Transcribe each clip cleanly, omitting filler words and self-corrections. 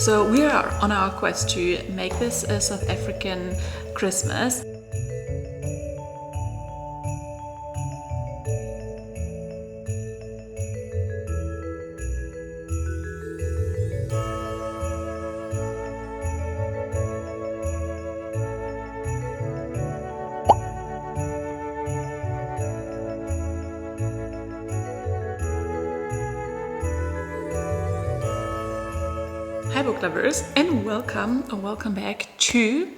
So we are on our quest to make this a South African Christmas. Hi book lovers, and welcome back to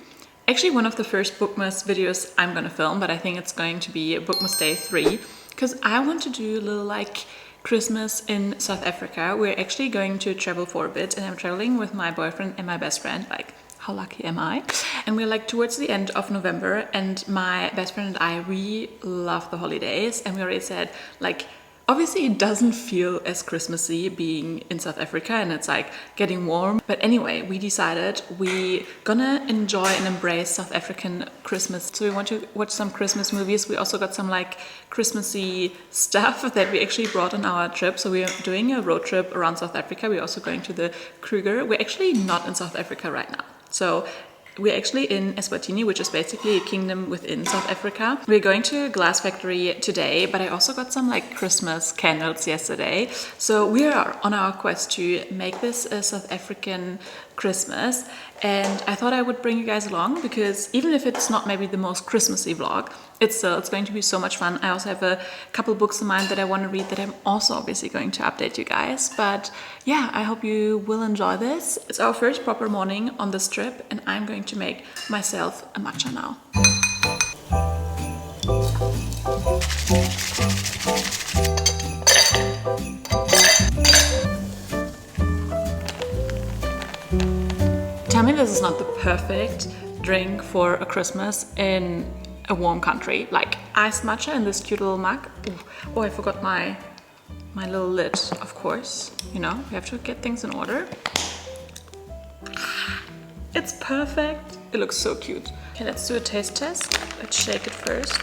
actually one of the first Bookmas videos I'm gonna film, but I think it's going to be Bookmas Day 3 because I want to do a little like Christmas in South Africa. We're actually going to travel for a bit, and I'm traveling with my boyfriend and my best friend. Like, how lucky am I? And we're like towards the end of November, and my best friend and I really love the holidays, and we already said like, obviously it doesn't feel as Christmassy being in South Africa and it's like getting warm. But anyway, we decided we gonna enjoy and embrace South African Christmas. So we want to watch some Christmas movies. We also got some like Christmassy stuff that we actually brought on our trip. So we are doing a road trip around South Africa. We're also going to the Kruger. We're actually not in South Africa right now. So we're actually in Eswatini, which is basically a kingdom within South Africa. We're going to a glass factory today, but I also got some like Christmas candles yesterday. So we are on our quest to make this a South African Christmas. And I thought I would bring you guys along because even if it's not maybe the most Christmassy vlog, it's going to be so much fun. I also have a couple books in mind that I want to read that I'm also obviously going to update you guys. But yeah, I hope you will enjoy this. It's our first proper morning on this trip, and I'm going to make myself a matcha now. Tell me this is not the perfect drink for a Christmas in a warm country. Like iced matcha in this cute little mug. Oh, I forgot my little lid, of course. You know, we have to get things in order. It's perfect. It looks so cute. Okay, let's do a taste test. Let's shake it first.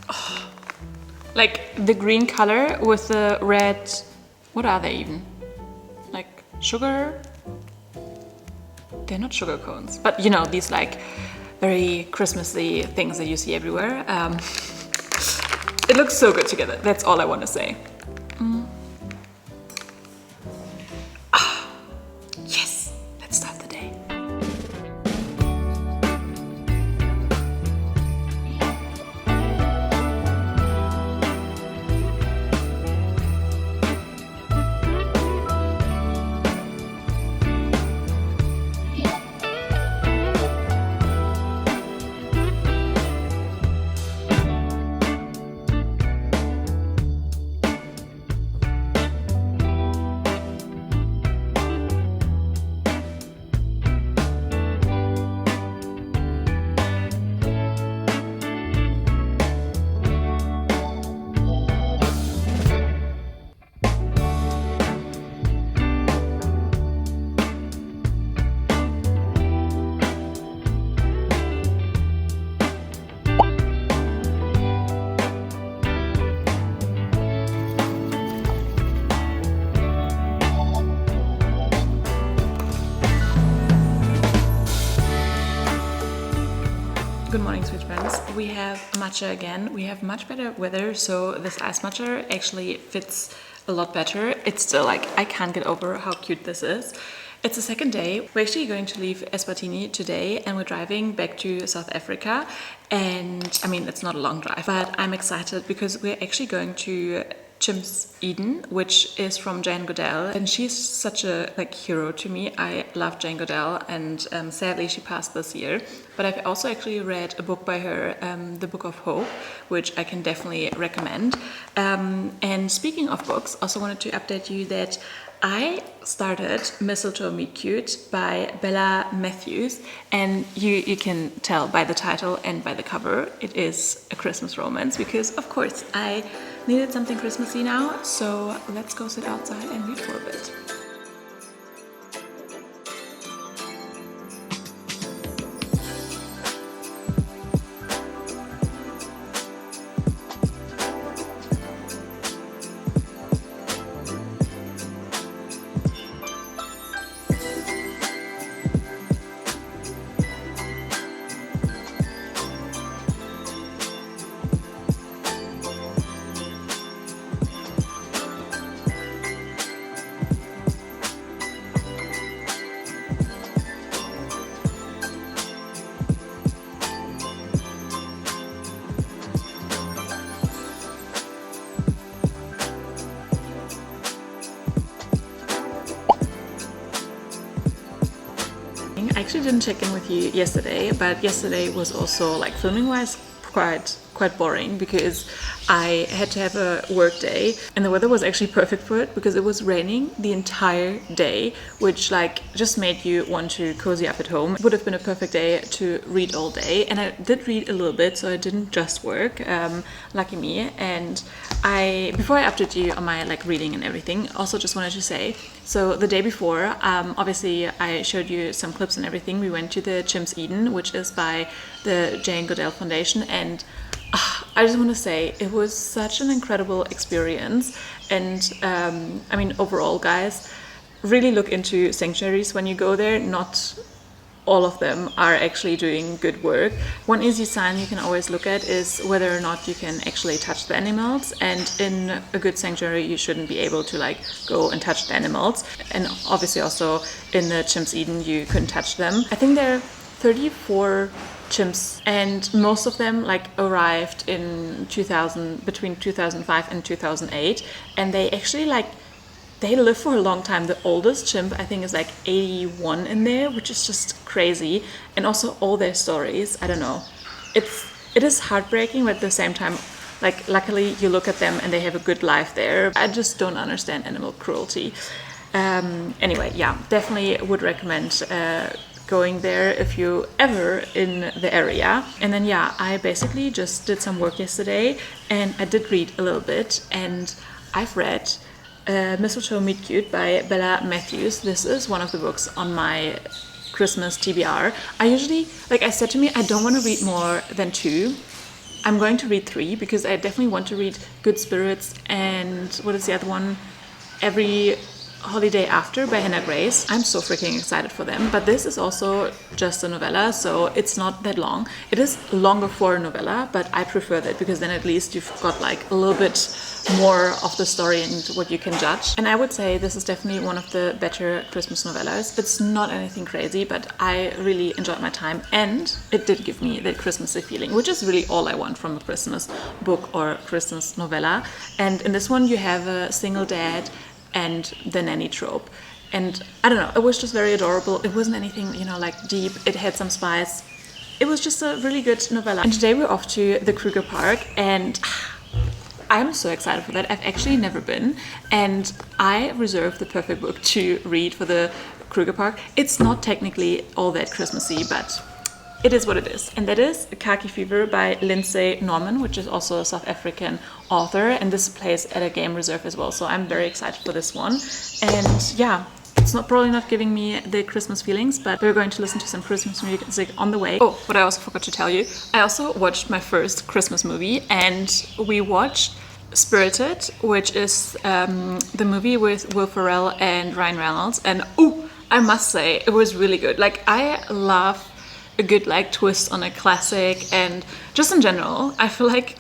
Oh, like the green color with the red, what are they even? Like sugar? They're not sugar cones, but you know, these like very Christmassy things that you see everywhere. It looks so good together. That's all I want to say. Yes, let's start the day. Good morning, sweet friends. We have matcha again. We have much better weather, so this ice matcha actually fits a lot better. It's still like, I can't get over how cute this is. It's the second day. We're actually going to leave Eswatini today, and we're driving back to South Africa. And I mean, it's not a long drive, but I'm excited because we're actually going to Chimps Eden, which is from Jane Goodall, and she's such a like hero to me. I love Jane Goodall, and sadly she passed this year. But I've also actually read a book by her, The Book of Hope, which I can definitely recommend. And speaking of books, also wanted to update you that I started Mistletoe Meet Cute by Bella Matthews, and you can tell by the title and by the cover it is a Christmas romance because of course I needed something Christmassy now, so let's go sit outside and read for a bit. I actually didn't check in with you yesterday, but yesterday was also, like, filming wise, quite boring because I had to have a work day, and the weather was actually perfect for it because it was raining the entire day, which like just made you want to cozy up at home. It would have been a perfect day to read all day, and I did read a little bit, so I didn't just work, lucky me. And before I update you on my like reading and everything, also just wanted to say, so the day before, obviously I showed you some clips and everything. We went to the Chimps Eden, which is by the Jane Goodall Foundation, and I just want to say it was such an incredible experience. And I mean, overall, guys, really look into sanctuaries when you go there. Not all of them are actually doing good work. One easy sign you can always look at is whether or not you can actually touch the animals, and in a good sanctuary you shouldn't be able to like go and touch the animals, and obviously also in the Chimps Eden you couldn't touch them. I think there are 34 chimps, and most of them like arrived in between 2005 and 2008, and they actually like they live for a long time. The oldest chimp I think is like 81 in there, which is just crazy. And also all their stories, I don't know, it is heartbreaking, but at the same time, like, luckily you look at them and they have a good life there. I just don't understand animal cruelty. Anyway, yeah, definitely would recommend going there if you ever in the area. And then yeah, I basically just did some work yesterday, and I did read a little bit, and I've read Mistletoe Meet Cute by Bella Matthews. This is one of the books on my Christmas TBR. I usually, like I said to me, I don't want to read more than 2. I'm going to read 3 because I definitely want to read Good Spirits and what is the other one? Every Holiday After by Hannah Grace. I'm so freaking excited for them. But this is also just a novella, so it's not that long. It is longer for a novella, but I prefer that because then at least you've got like a little bit more of the story and what you can judge. And I would say this is definitely one of the better Christmas novellas. It's not anything crazy, but I really enjoyed my time, and it did give me that Christmassy feeling, which is really all I want from a Christmas book or Christmas novella. And in this one you have a single dad and the nanny trope, and I don't know, it was just very adorable. It wasn't anything, you know, like deep. It had some spice. It was just a really good novella. And today we're off to the Kruger Park, and I'm so excited for that. I've actually never been, and I reserved the perfect book to read for the Kruger Park. It's not technically all that Christmassy, but it is what it is. And that is Kaki Fever by Lindsay, which is also a South African author, and this plays at a game reserve as well, so I'm very excited for this one. And yeah, it's probably not giving me the Christmas feelings, but we're going to listen to some Christmas music on the way. Oh, what I also forgot to tell you, I also watched my first Christmas movie, and we watched Spirited, which is the movie with Will Ferrell and Ryan Reynolds, and I must say it was really good. Like, I love a good like twist on a classic, and just in general I feel like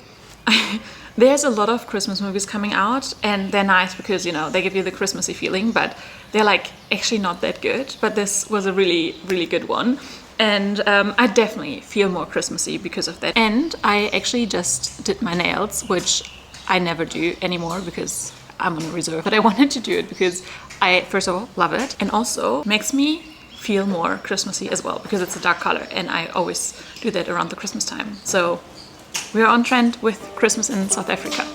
there's a lot of Christmas movies coming out, and they're nice because, you know, they give you the Christmassy feeling, but they're like actually not that good. But this was a really, really good one, and I definitely feel more Christmassy because of that. And I actually just did my nails, which I never do anymore because I'm on a reserve, but I wanted to do it because I, first of all, love it, and also makes me feel more Christmassy as well because it's a dark color, and I always do that around the Christmas time. So we're on trend with Christmas in South Africa.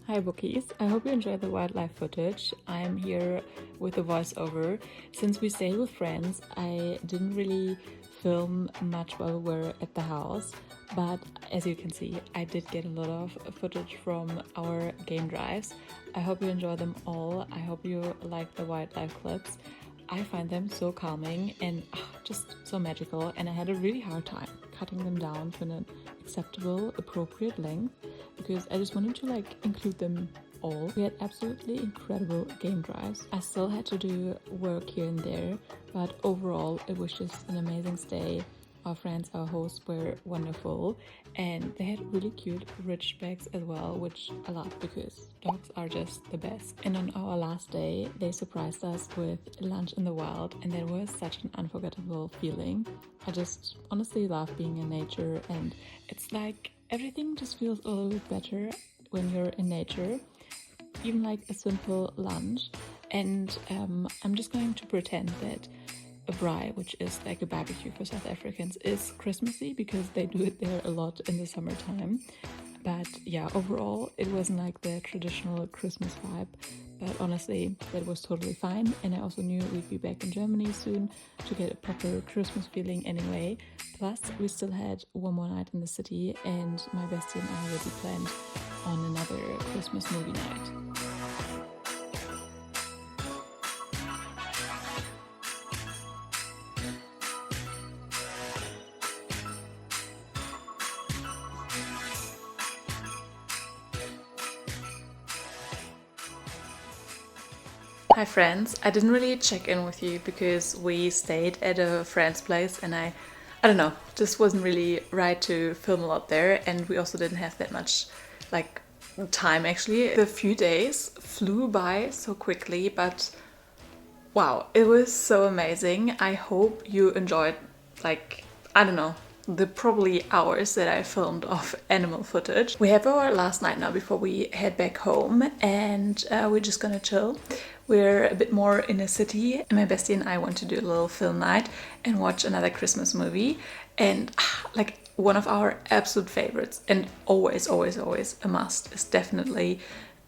Hi bookies, I hope you enjoyed the wildlife footage. I'm here with a voiceover. Since we stayed with friends, I didn't really film much while we were at the house, but as you can see, I did get a lot of footage from our game drives. I hope you enjoy them all. I hope you like the wildlife clips. I find them so calming and just so magical, and I had a really hard time cutting them down to an acceptable, appropriate length because I just wanted to include them all. We had absolutely incredible game drives. I still had to do work here and there, but overall it was just an amazing stay. Our friends, our hosts were wonderful, and they had really cute rich bags as well, which I love because dogs are just the best. And on our last day, they surprised us with lunch in the wild, and that was such an unforgettable feeling. I just honestly love being in nature, and it's like everything just feels a little bit better when you're in nature, even like a simple lunch. And I'm just going to pretend that a braai, which is like a barbecue for South Africans, is Christmassy because they do it there a lot in the summertime. But yeah, overall it wasn't like the traditional Christmas vibe, but honestly that was totally fine. And I also knew we'd be back in Germany soon to get a proper Christmas feeling anyway. Plus we still had one more night in the city, and my bestie and I already planned on another Christmas movie night. Hi friends, I didn't really check in with you because we stayed at a friend's place, and I don't know, just wasn't really right to film a lot there, and we also didn't have that much time actually. The few days flew by so quickly, but wow, it was so amazing. I hope you enjoyed I don't know, the probably hours that I filmed of animal footage. We have our last night now before we head back home, and we're just gonna chill. We're a bit more in a city, and my bestie and I want to do a little film night and watch another Christmas movie. And one of our absolute favorites, and always a must, is definitely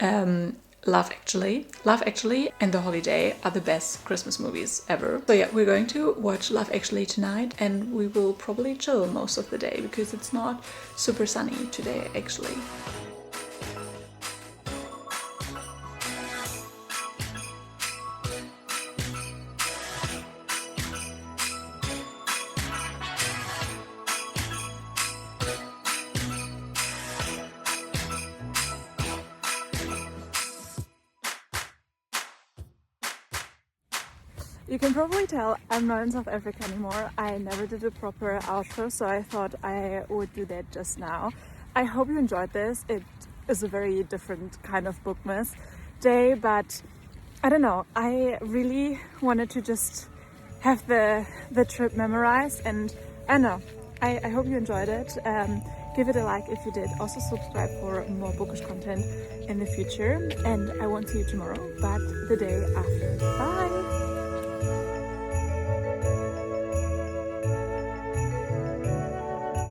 Love Actually. Love Actually and The Holiday are the best Christmas movies ever. So yeah, we're going to watch Love Actually tonight, and we will probably chill most of the day because it's not super sunny today actually. You can probably tell I'm not in South Africa anymore. I never did a proper outro, so I thought I would do that just now. I hope you enjoyed this. It is a very different kind of Bookmas day, but I don't know. I really wanted to just have the trip memorized, and I don't know. I hope you enjoyed it. Give it a like if you did. Also subscribe for more bookish content in the future, and I won't see you tomorrow, but the day after.